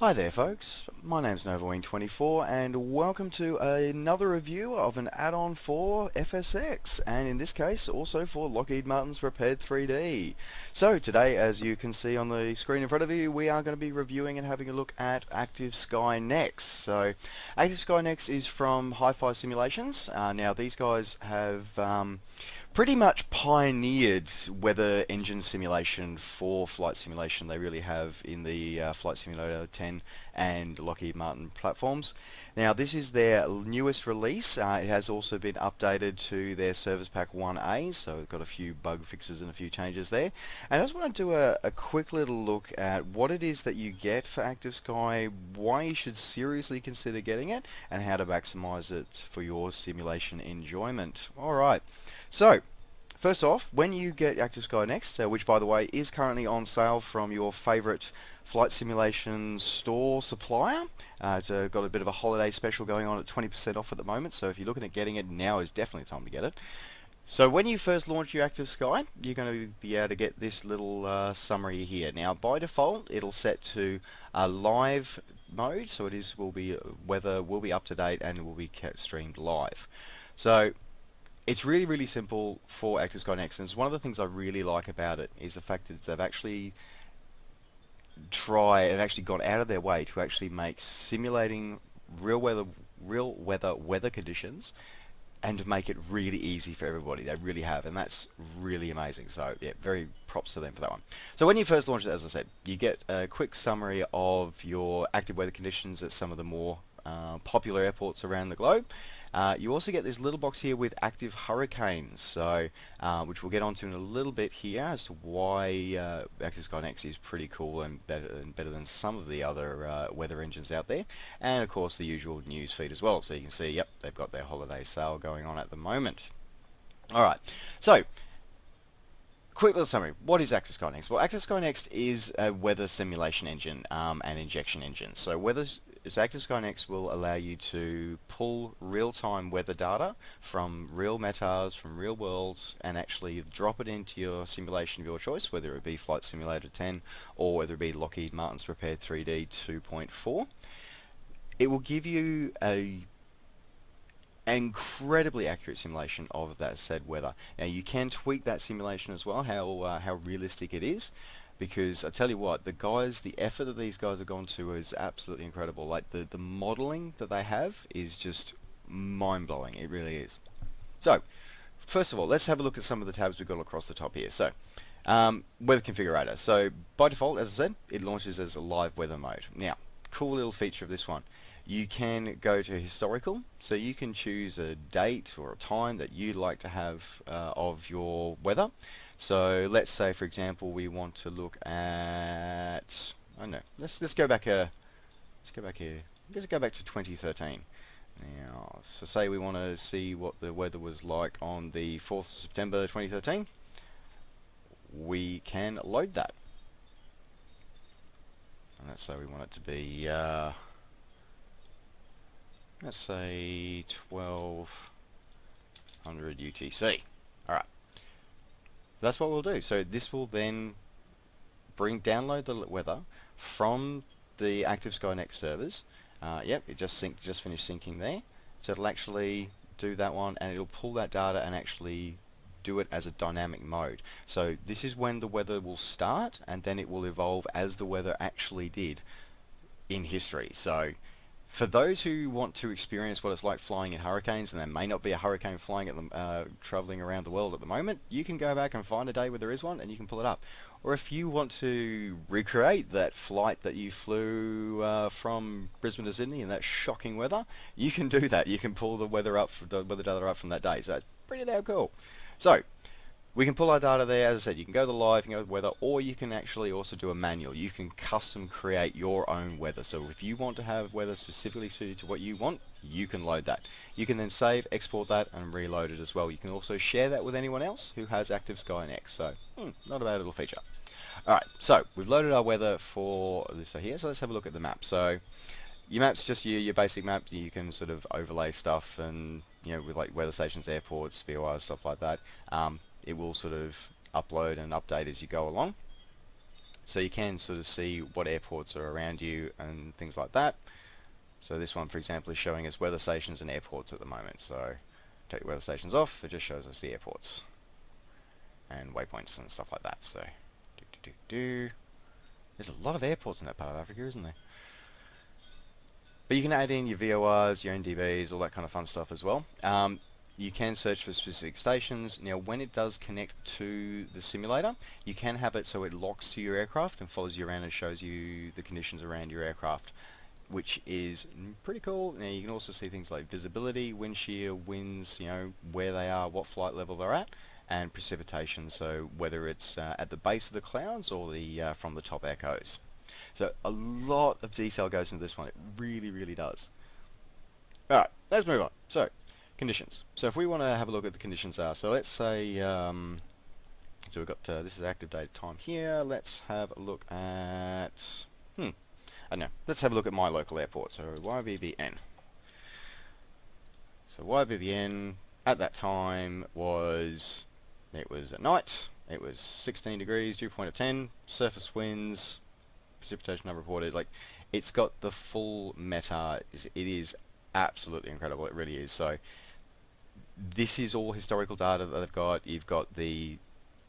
Hi there folks, my name's NovaWing24 and welcome to another review of an add-on for FSX, and in this case also for Lockheed Martin's Prepared 3D. So today, as you can see on the screen in front of you, we are going to be reviewing and having a look at Active Sky Next. So Active Sky Next is from HiFi Simulations. Now these guys have pretty much pioneered weather engine simulation for flight simulation. They really have in the Flight Simulator 10 and Lockheed Martin platforms. Now this is their newest release. It has also been updated to their Service Pack 1A, so we've got a few bug fixes and a few changes there. And I just want to do a quick little look at what it is that you get for Active Sky, why you should seriously consider getting it, and how to maximize it for your simulation enjoyment. Alright, so first off, when you get Active Sky Next, which by the way is currently on sale from your favorite flight simulation store supplier, it's got a bit of a holiday special going on at 20% off at the moment, so if you're looking at getting it, now is definitely the time to get it. So when you first launch your Active Sky, you're going to be able to get this little summary here. Now by default it'll set to live mode, so weather will be up to date and will be kept streamed live. So it's really simple for Active Sky Next, and it's one of the things I really like about it is the fact that they've actually gone out of their way to actually make simulating real weather conditions and to make it really easy for everybody. They really have, and that's really amazing. So yeah, very props to them for that one. So when you first launch it, as I said, you get a quick summary of your active weather conditions at some of the more popular airports around the globe. You also get this little box here with active hurricanes, so which we'll get onto in a little bit here as to why Active Sky Next is pretty cool and better than some of the other weather engines out there. And of course the usual news feed as well, so you can see, yep, they've got their holiday sale going on at the moment. Alright, so quick little summary. What is Active Sky Next? Well, Active Sky Next is a weather simulation engine and injection engine. So Active Sky Next will allow you to pull real-time weather data from real METARs, from real worlds, and actually drop it into your simulation of your choice, whether it be Flight Simulator 10 or whether it be Lockheed Martin's Prepared 3D 2.4. It will give you an incredibly accurate simulation of that said weather. Now you can tweak that simulation as well, how realistic it is, because I tell you what, the effort that these guys have gone to is absolutely incredible. Like the modeling that they have is just mind-blowing. It really is. So first of all, let's have a look at some of the tabs we've got across the top here. So weather configurator. So by default, as I said, it launches as a live weather mode. Now, cool little feature of this one. You can go to historical, so you can choose a date or a time that you'd like to have of your weather. So let's say, for example, we want to look at, I don't know, let's go back here. Let's go back to 2013. Now, so say we want to see what the weather was like on the 4th of September 2013. We can load that. And let's say we want it to be let's say 1200 UTC. Alright. That's what we'll do. So this will then download the weather from the Active Sky Next servers. Yep, it just finished syncing there. So it'll actually do that one, and it'll pull that data and actually do it as a dynamic mode. So this is when the weather will start, and then it will evolve as the weather actually did in history. So for those who want to experience what it's like flying in hurricanes, and there may not be a hurricane flying at them, traveling around the world at the moment, you can go back and find a day where there is one, and you can pull it up. Or if you want to recreate that flight that you flew from Brisbane to Sydney in that shocking weather, you can do that. You can pull the weather data up from that day. So it's pretty damn cool. So we can pull our data there. As I said, you can go to the live, you can go to weather, or you can actually also do a manual. You can custom create your own weather. So if you want to have weather specifically suited to what you want, you can load that. You can then save, export that, and reload it as well. You can also share that with anyone else who has Active Sky Next. So not a bad little feature. Alright, so we've loaded our weather for this here. So let's have a look at the map. So your map's just your basic map. You can sort of overlay stuff, and with like weather stations, airports, VORs, stuff like that. It will sort of upload and update as you go along. so you can sort of see what airports are around you and things like that. So this one, for example, is showing us weather stations and airports at the moment. So take the weather stations off, it just shows us the airports and waypoints and stuff like that. So there's a lot of airports in that part of Africa, isn't there? But you can add in your VORs, your NDVs, all that kind of fun stuff as well. You can search for specific stations. Now, when it does connect to the simulator, you can have it so it locks to your aircraft and follows you around and shows you the conditions around your aircraft, which is pretty cool. Now, you can also see things like visibility, wind shear, winds, you know, where they are, what flight level they're at, and precipitation, so whether it's at the base of the clouds or the from the top echoes. So a lot of detail goes into this one. It really, really does. Alright, let's move on. So, conditions. So if we want to have a look at the conditions are, so let's say, so we've got, this is active data time here. Let's have a look at, I don't know, let's have a look at my local airport, so YBBN. So YBBN at that time was, it was at night, it was 16 degrees, dew point of 10, surface winds, precipitation unreported. Like, it's got the full meta. It is absolutely incredible. It really is. So this is all historical data that they've got. You've got the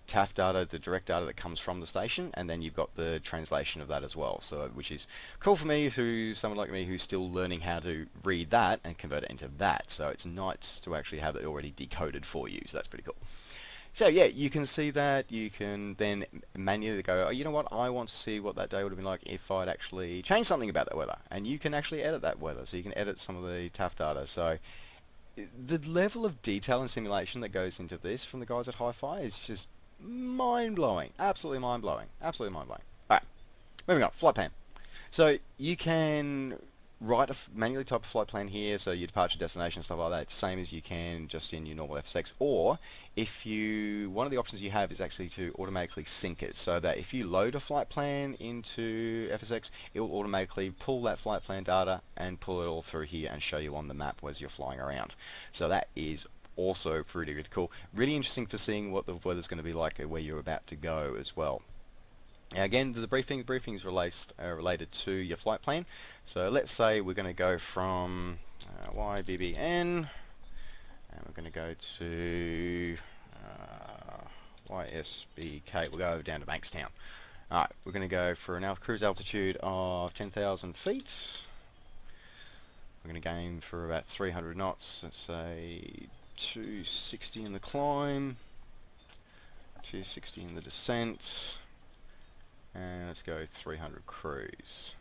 TAF data, the direct data that comes from the station, and then you've got the translation of that as well. So, which is cool for me, who someone like me who's still learning how to read that and convert it into that. So it's nice to actually have it already decoded for you. So that's pretty cool. So yeah, you can see that. You can then manually go, oh, you know what, I want to see what that day would have been like if I'd actually changed something about that weather. And you can actually edit that weather. So you can edit some of the TAF data. So the level of detail and simulation that goes into this from the guys at HiFi is just mind-blowing. Absolutely mind-blowing. Absolutely mind-blowing. Alright, moving on. Flight plan. So you can write a manually type a flight plan here, so your departure, destination, stuff like that, same as you can just in your normal FSX. Or if you, one of the options you have is actually to automatically sync it, so that if you load a flight plan into FSX, it will automatically pull that flight plan data and pull it all through here and show you on the map as you're flying around. So that is also pretty, really cool. Really interesting for seeing what the weather's going to be like where you're about to go as well. Now again, the briefing is related to your flight plan. So let's say we're going to go from YBBN, and we're going to go to YSBK. We'll go down to Bankstown. Alright, we're going to go for an cruise altitude of 10,000 feet. We're going to gain for about 300 knots. Let's say 260 in the climb, 260 in the descent. And let's go 300 cruise.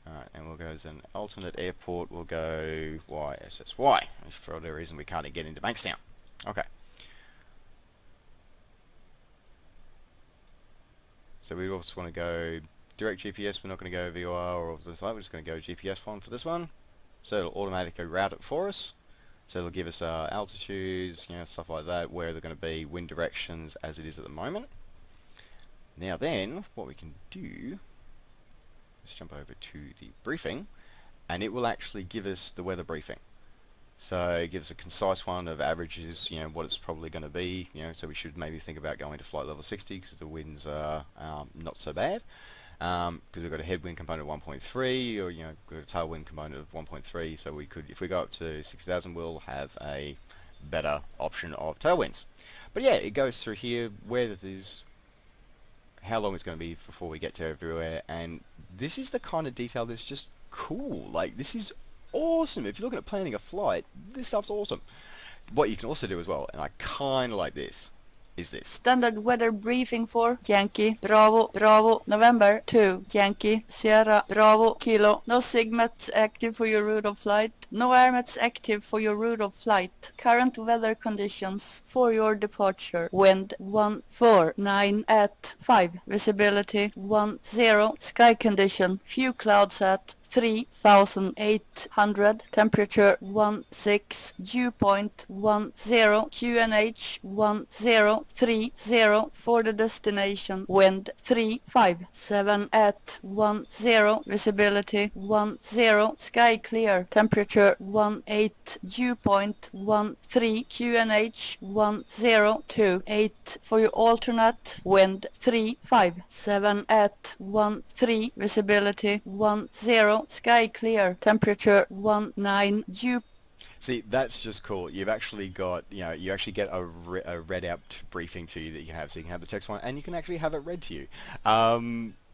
Alright, and we'll go as an alternate airport, we'll go YSSY. For whatever reason we can't get into Bankstown. Okay. So we also want to go direct GPS, we're not going to go VOR or this like, we're just going to go GPS one for this one. So it'll automatically route it for us. So it'll give us altitudes, you know, stuff like that, where they're going to be, wind directions as it is at the moment. Now then, what we can do, let's jump over to the briefing, and it will actually give us the weather briefing. So it gives a concise one of averages, you know, what it's probably going to be, you know, so we should maybe think about going to flight level 60 because the winds are not so bad. Because we've got a headwind component of 1.3, or, you know, we've got a tailwind component of 1.3, so we could, if we go up to 60,000, we'll have a better option of tailwinds. But yeah, it goes through here where it is, how long it's going to be before we get to everywhere, and this is the kind of detail that's just cool. Like, this is awesome. If you're looking at planning a flight, this stuff's awesome. What you can also do as well, and I kind of like this, is this. Standard weather briefing for Yankee, Bravo, Bravo, November 2, Yankee, Sierra, Bravo, Kilo. No SIGMETs active for your route of flight. No AirMets active for your route of flight. Current weather conditions for your departure. Wind 149 at 5. Visibility 10. Sky condition. Few clouds at 3800, temperature 16, dew point 10, QNH 1030 for the destination, wind 357 at 10, visibility 10, sky clear, temperature 18, dew point 13, QNH 1028 for your alternate, wind 357 at 13, visibility 10, sky clear, temperature 19, dew. See, that's just cool. You've actually got, you actually get a read out briefing to you that you can have. So you can have the text one, and you can actually have it read to you.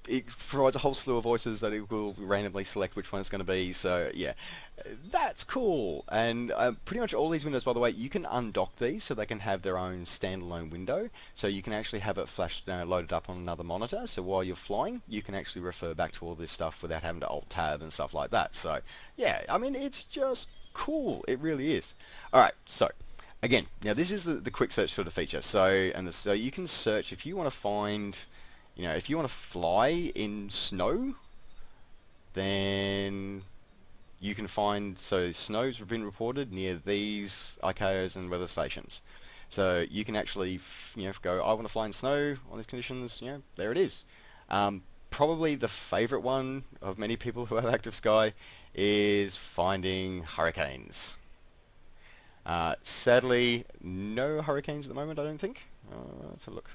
It provides a whole slew of voices that it will randomly select which one it's going to be. So yeah, that's cool. And pretty much all these windows, by the way, you can undock these so they can have their own standalone window. So you can actually have it flashed, loaded up on another monitor. So while you're flying, you can actually refer back to all this stuff without having to alt-tab and stuff like that. So yeah, I mean, it's just cool. It really is. Alright, so again, now this is the quick search sort of feature. So so you can search if you want to find, if you want to fly in snow, then you can find, so snows have been reported near these ICAOs and weather stations. So you can actually go, I want to fly in snow on these conditions, there it is. Probably the favorite one of many people who have active sky is finding hurricanes. Sadly, no hurricanes at the moment, I don't think. Let's have a look.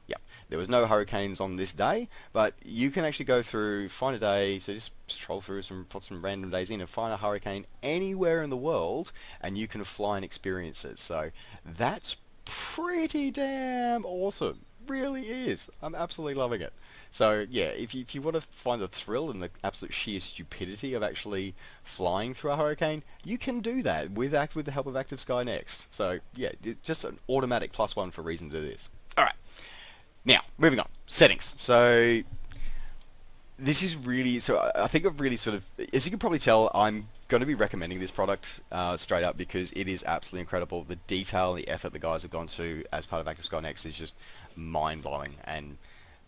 Yeah, there was no hurricanes on this day, but you can actually go through, find a day, so just stroll through put some random days in and find a hurricane anywhere in the world, and you can fly and experience it. So that's pretty damn awesome. Really is. I'm absolutely loving it. So yeah, if you want to find the thrill and the absolute sheer stupidity of actually flying through a hurricane, you can do that with the help of Active Sky Next. So yeah, just an automatic +1 for a reason to do this. Alright, now moving on. Settings. So this is really, so I think I've really sort of, as you can probably tell, I'm going to be recommending this product straight up because it is absolutely incredible. The detail and the effort the guys have gone to as part of Active Sky Next is just mind-blowing, and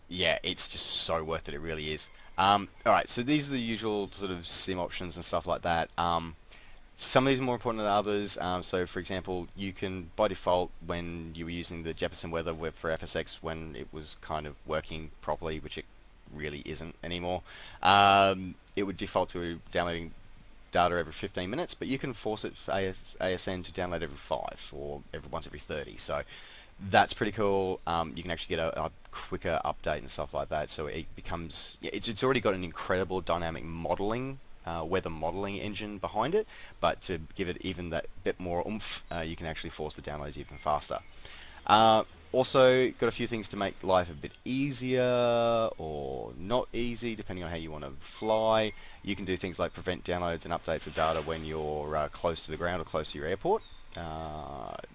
yeah, it's just so worth it. It really is. Alright, so these are the usual sort of sim options and stuff like that. Some of these are more important than others. So for example, you can, by default, when you were using the Jeppesen weather for FSX, when it was kind of working properly, which it really isn't anymore, it would default to downloading data every 15 minutes, but you can force it for ASN to download every 5 or once every 30. So that's pretty cool. You can actually get a quicker update and stuff like that. So it becomes, it's already got an incredible dynamic modeling, weather modeling engine behind it, but to give it even that bit more oomph, you can actually force the downloads even faster. Also, got a few things to make life a bit easier or not easy, depending on how you want to fly. You can do things like prevent downloads and updates of data when you're close to the ground or close to your airport.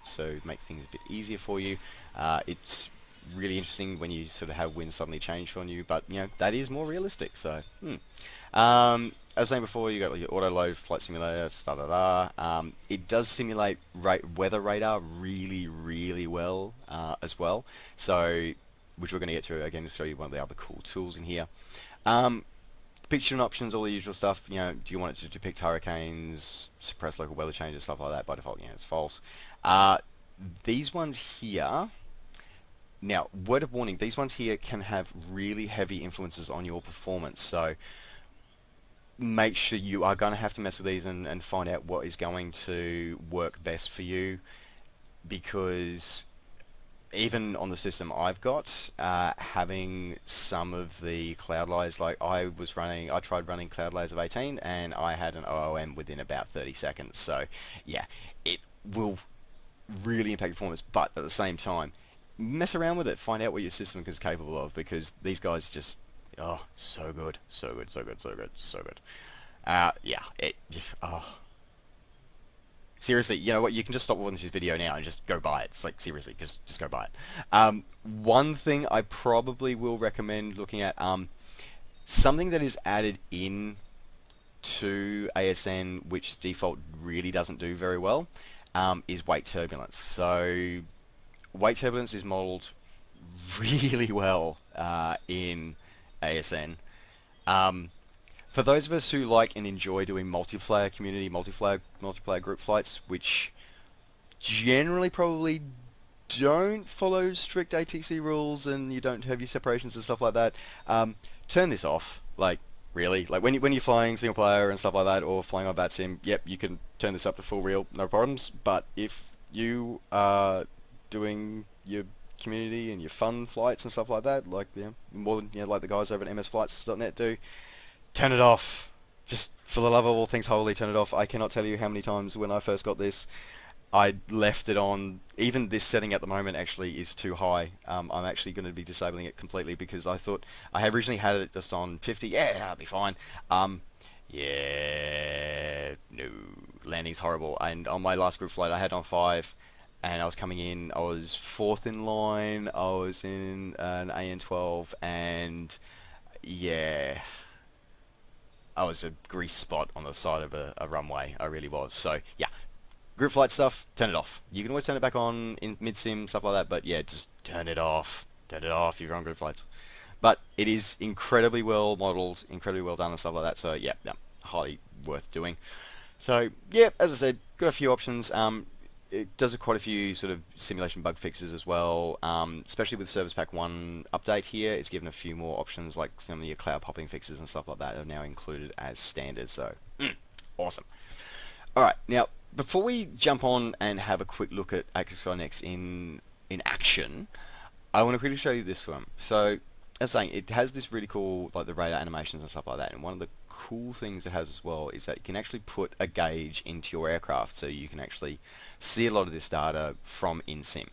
So make things a bit easier for you. It's really interesting when you sort of have wind suddenly change on you, but that is more realistic. So, as I was saying before, you got your auto load flight simulator, it does simulate weather radar really, really well as well. So, which we're going to get to again to show you one of the other cool tools in here. Picture and options, all the usual stuff. Do you want it to depict hurricanes, suppress local weather changes, stuff like that? By default, it's false. These ones here. Now, word of warning: these ones here can have really heavy influences on your performance. So make sure you are going to have to mess with these and find out what is going to work best for you, because even on the system I've got, having some of the cloud layers, like I tried running cloud layers of 18 and I had an OOM within about 30 seconds. So yeah, it will really impact performance, but at the same time, mess around with it, find out what your system is capable of, because these guys just, so good, so good, so good, so good, so good. Seriously, you know what? You can just stop watching this video now and just go buy it. It's like, seriously, just go buy it. One thing I probably will recommend looking at, something that is added in to ASN, which default really doesn't do very well, is wake turbulence. So wake turbulence is modeled really well in ASN. For For those of us who like and enjoy doing multiplayer community, multiplayer group flights, which generally probably don't follow strict ATC rules and you don't have your separations and stuff like that, turn this off. Like, really, like when you're flying single player and stuff like that, or flying on bat sim, yep, you can turn this up to full real, no problems. But if you are doing your community and your fun flights and stuff like that, like more than like the guys over at msflights.net do, turn it off. Just for the love of all things holy, turn it off. I cannot tell you how many times when I first got this, I left it on. Even this setting at the moment actually is too high. I'm actually going to be disabling it completely because I thought I had originally had it just on 50. Yeah, I'll be fine. Yeah, no, landing's horrible. And on my last group flight, I had on 5, and I was coming in. I was 4th in line. I was in an AN12, and yeah, I was a grease spot on the side of a runway. I really was. So yeah. Group flight stuff, turn it off. You can always turn it back on in mid-sim, stuff like that, but yeah, just turn it off. Turn it off if you're on group flights. But it is incredibly well modeled, incredibly well done and stuff like that, so yeah, highly worth doing. So yeah, as I said, got a few options. It does quite a few sort of simulation bug fixes as well, especially with Service Pack 1 update here. It's given a few more options, like some of your cloud popping fixes and stuff like that are now included as standard, so awesome. Alright, now, before we jump on and have a quick look at Active Sky Next in action, I want to quickly show you this one. So, as I was saying, it has this really cool, like the radar animations and stuff like that, and one of the cool things it has as well is that you can actually put a gauge into your aircraft, so you can actually see a lot of this data from in-sim.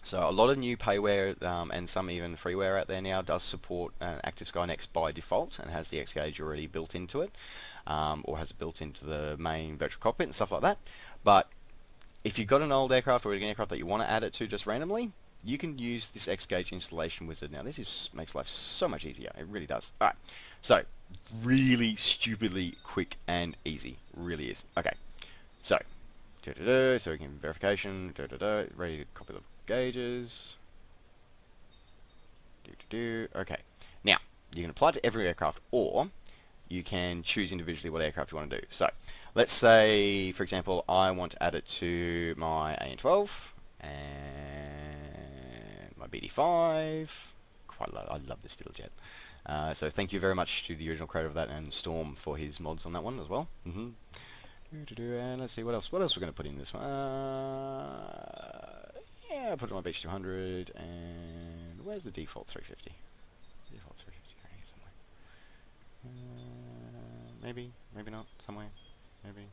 So a lot of new payware and some even freeware out there now does support Active Sky Next by default and has the X gauge already built into it, or has it built into the main virtual cockpit and stuff like that. But if you've got an old aircraft or an aircraft that you want to add it to just randomly, you can use this X gauge installation wizard. Now this makes life so much easier. It really does. Alright, so really stupidly quick and easy. Really is. Okay, so so we can verification, ready to copy the gauges. Okay, now you can apply it to every aircraft, or you can choose individually what aircraft you want to do. So let's say, for example, I want to add it to my AN12 and my BD5. I love this little jet. So thank you very much to the original creator of that and Storm for his mods on that one as well. And let's see what else. What else we're going to put in this one? Yeah, I'll put it on my Beach 200. And where's the default 350? Default 350 going here somewhere. Maybe, maybe not. Somewhere, maybe.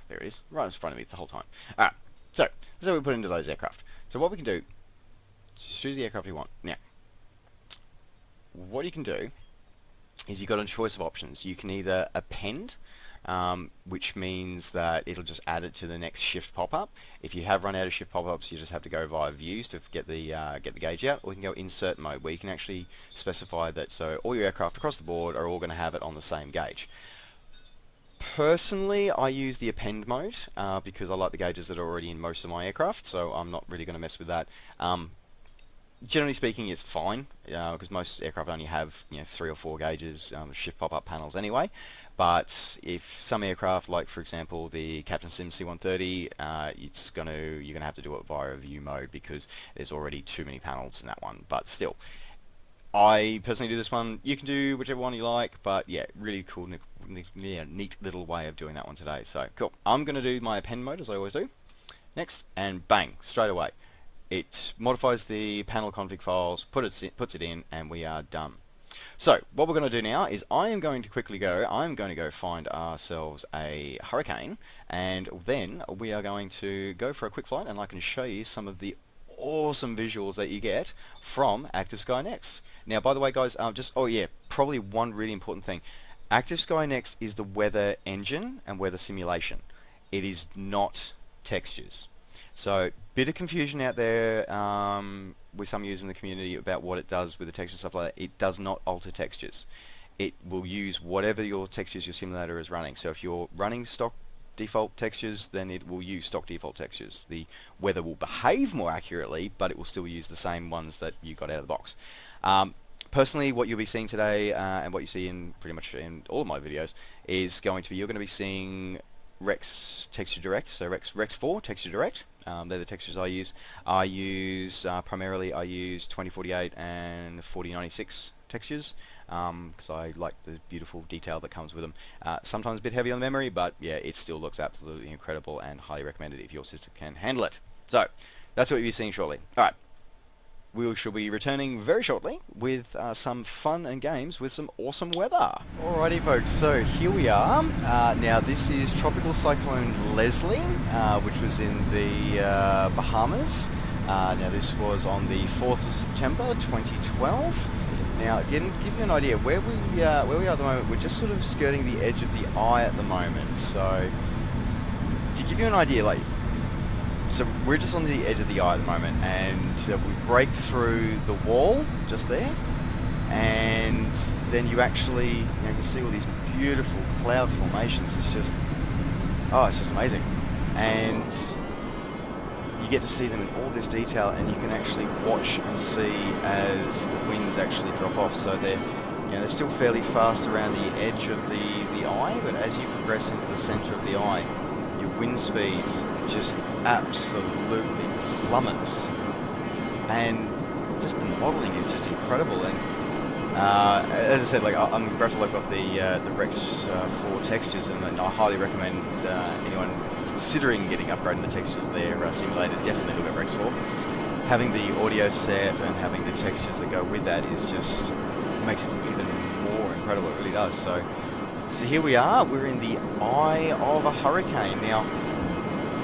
There it is. Right in front of me the whole time. Alright, so we put into those aircraft. So what we can do, choose the aircraft you want. Now, what you can do is you've got a choice of options. You can either append, which means that it'll just add it to the next shift pop-up. If you have run out of shift pop-ups, you just have to go via views to get the gauge out. Or you can go insert mode, where you can actually specify that so all your aircraft across the board are all going to have it on the same gauge. Personally, I use the append mode because I like the gauges that are already in most of my aircraft, so I'm not really going to mess with that. Generally speaking, it's fine because most aircraft only have 3 or 4 gauges, shift pop-up panels anyway. But if some aircraft, like for example the Captain Sim C-130, you're gonna have to do it via view mode because there's already too many panels in that one. But still, I personally do this one. You can do whichever one you like, but yeah, really cool, neat little way of doing that one today. So cool. I'm gonna do my append mode as I always do. Next, and bang, straight away. It modifies the panel config files, puts it in, and we are done. So what we're going to do now is I'm going to go find ourselves a Hurricane, and then we are going to go for a quick flight, and I can show you some of the awesome visuals that you get from Active Sky Next. Now, by the way, guys, probably one really important thing. Active Sky Next is the weather engine and weather simulation. It is not textures. So, bit of confusion out there with some users in the community about what it does with the texture and stuff like that. It does not alter textures. It will use whatever your textures your simulator is running. So if you're running stock default textures, then it will use stock default textures. The weather will behave more accurately, but it will still use the same ones that you got out of the box. Personally, what you'll be seeing today, and what you see in pretty much in all of my videos, is going to be, you're going to be seeing Rex Texture Direct, so Rex 4 Texture Direct. They're the textures I use. Primarily I use 2048 and 4096 textures, because I like the beautiful detail that comes with them. Sometimes a bit heavy on the memory, but yeah, it still looks absolutely incredible and highly recommended if your system can handle it. So, that's what you'll be seeing shortly. Alright. We shall be returning very shortly with some fun and games with some awesome weather. Alrighty folks, so here we are. Now this is Tropical Cyclone Leslie, which was in the Bahamas. Now this was on the 4th of September 2012. Now again, to give you an idea, where we are at the moment, we're just sort of skirting the edge of the eye at the moment. So to give you an idea, like, so we're just on the edge of the eye at the moment, and we break through the wall just there, and then you actually, you can see all these beautiful cloud formations. It's just, oh, it's just amazing, and you get to see them in all this detail, and you can actually watch and see as the winds actually drop off. So they're still fairly fast around the edge of the eye, but as you progress into the centre of the eye, your wind speed just absolutely plummets, and just the modelling is just incredible. And as I said, like, I'm grateful I've got the Rex 4 textures, and I highly recommend anyone considering getting upgrading the textures of their simulator, definitely look at Rex 4. Having the audio set and having the textures that go with that is just makes it even more incredible. It really does. So here we are. We're in the eye of a hurricane now.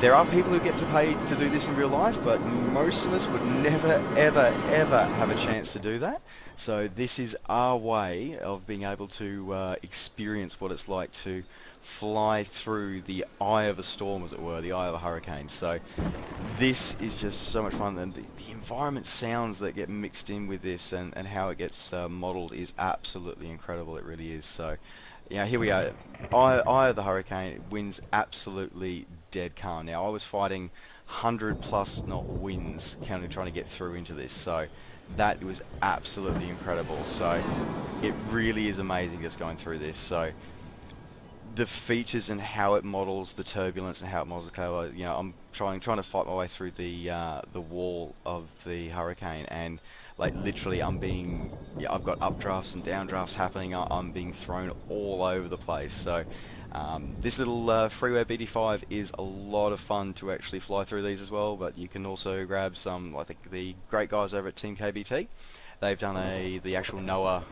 There are people who get to pay to do this in real life, but most of us would never, ever, ever have a chance to do that. So this is our way of being able to experience what it's like to fly through the eye of a storm, as it were, the eye of a hurricane. So this is just so much fun, and the environment sounds that get mixed in with this, and how it gets modelled is absolutely incredible. It really is. So yeah, here we are, eye of the hurricane, winds absolutely dead calm. Now I was fighting 100+ knot winds trying to get through into this, so that was absolutely incredible. So it really is amazing just going through this. So the features and how it models the turbulence and how it models the cloud, I'm trying to fight my way through the wall of the hurricane, and like literally I've got updrafts and downdrafts happening. I'm being thrown all over the place. So this little freeware BD5 is a lot of fun to actually fly through these as well, but you can also grab some, I think the great guys over at Team KBT. They've done the actual NOAA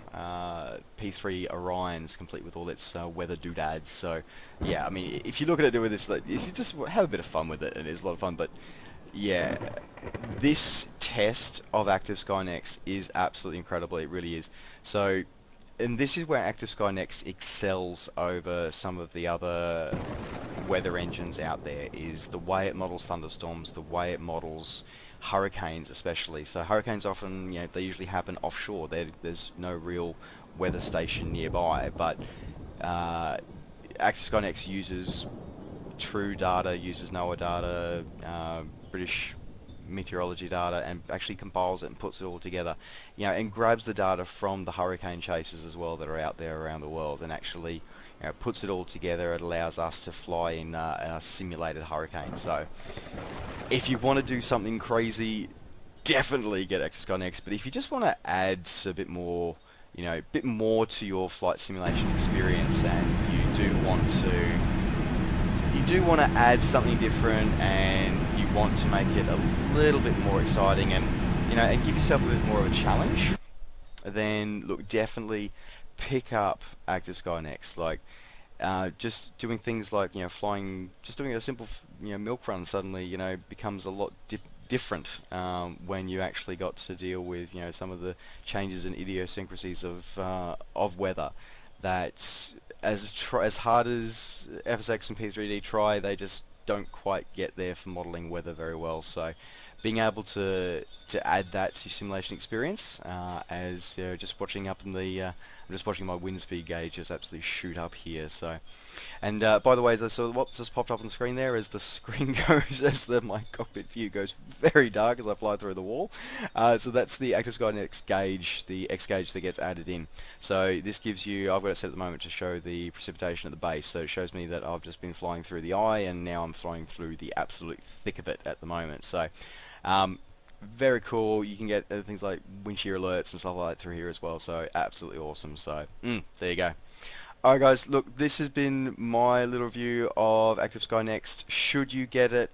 P3 Orions, complete with all its weather doodads. So yeah, I mean, if you look at it with this, like, if you just have a bit of fun with it, it is a lot of fun. But yeah, this test of Active Sky Next is absolutely incredible. It really is. So, and this is where Active Sky Next excels over some of the other weather engines out there, is the way it models thunderstorms, the way it models hurricanes especially. So hurricanes often, they usually happen offshore. There's no real weather station nearby, but Active Sky Next uses true data, uses NOAA data, British meteorology data, and actually compiles it and puts it all together, and grabs the data from the hurricane chasers as well that are out there around the world, and actually puts it all together. It allows us to fly in a simulated hurricane. So if you want to do something crazy, definitely get Active Sky Next. But if you just want to add a bit more, bit more to your flight simulation experience, and you do want to add something different, and you want to make it a little bit more exciting, and and give yourself a bit more of a challenge, then look, definitely pick up Active Sky Next. Like just doing things like flying, just doing a simple milk run suddenly becomes a lot different when you actually got to deal with some of the changes and idiosyncrasies of weather. That as hard as FSX and P3D try, they just don't quite get there for modelling weather very well. So being able to add that to simulation experience, as just watching up in the I'm just watching my wind speed gauge just absolutely shoot up here. So, and by the way, so what just popped up on the screen there is the screen goes as my cockpit view goes very dark as I fly through the wall. So that's the Active Sky Next gauge, the X gauge that gets added in. So this gives you, I've got it set at the moment to show the precipitation at the base. So it shows me that I've just been flying through the eye, and now I'm flying through the absolute thick of it at the moment. So very cool. You can get things like wind shear alerts and stuff like that through here as well. So absolutely awesome. So there you go. Alright guys, look, this has been my little review of Active Sky Next. Should you get it,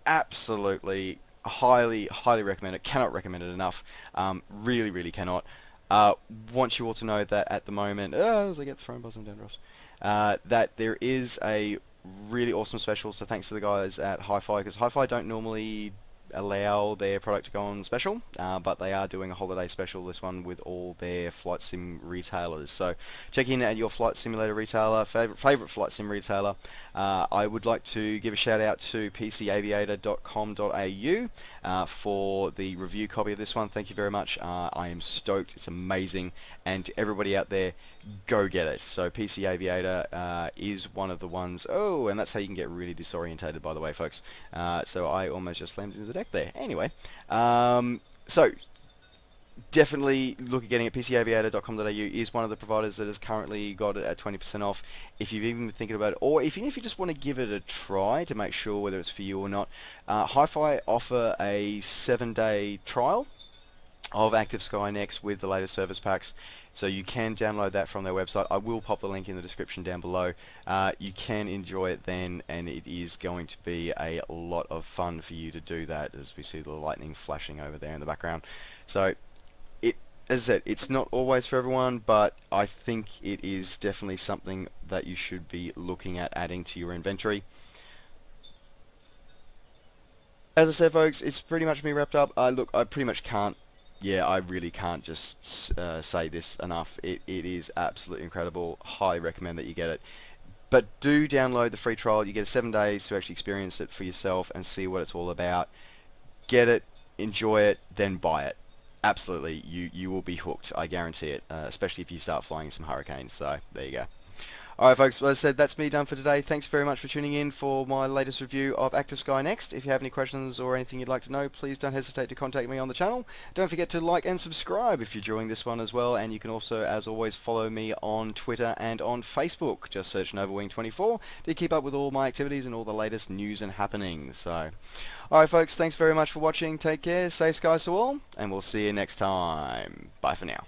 absolutely, highly recommend it. Cannot recommend it enough. Really cannot. Want you all to know that at the moment, as I get thrown by some dendros, that there is a really awesome special. So thanks to the guys at HiFi, because HiFi don't normally allow their product to go on special, but they are doing a holiday special, this one, with all their flight sim retailers. So check in at your flight simulator retailer, favorite flight sim retailer. I would like to give a shout out to pcaviator.com.au for the review copy of this one. Thank you very much. I am stoked. It's amazing. And to everybody out there, go get it. So PC Aviator is one of the ones. Oh, and that's how you can get really disorientated, by the way, folks. So I almost just slammed into the deck there. Anyway, so definitely look at getting it. PCAviator.com.au is one of the providers that has currently got it at 20% off. If you've even been thinking about it, or even if you just want to give it a try to make sure whether it's for you or not, HiFi offer a 7-day trial of Active Sky Next with the latest service packs. So you can download that from their website. I will pop the link in the description down below. You can enjoy it then, and it is going to be a lot of fun for you to do that, as we see the lightning flashing over there in the background. So as I said, it's not always for everyone, but I think it is definitely something that you should be looking at adding to your inventory. As I said, folks, it's pretty much me wrapped up. Look, I pretty much can't, I really can't just say this enough. It is absolutely incredible. Highly recommend that you get it. But do download the free trial. You get 7 days to actually experience it for yourself and see what it's all about. Get it, enjoy it, then buy it. Absolutely, you will be hooked. I guarantee it, especially if you start flying some Hurricanes. So there you go. Alright folks, well, as I said, that's me done for today. Thanks very much for tuning in for my latest review of Active Sky Next. If you have any questions or anything you'd like to know, please don't hesitate to contact me on the channel. Don't forget to like and subscribe if you're enjoying this one as well, and you can also, as always, follow me on Twitter and on Facebook. Just search NovaWing24 to keep up with all my activities and all the latest news and happenings. So, alright folks, thanks very much for watching. Take care, safe skies to all, and we'll see you next time. Bye for now.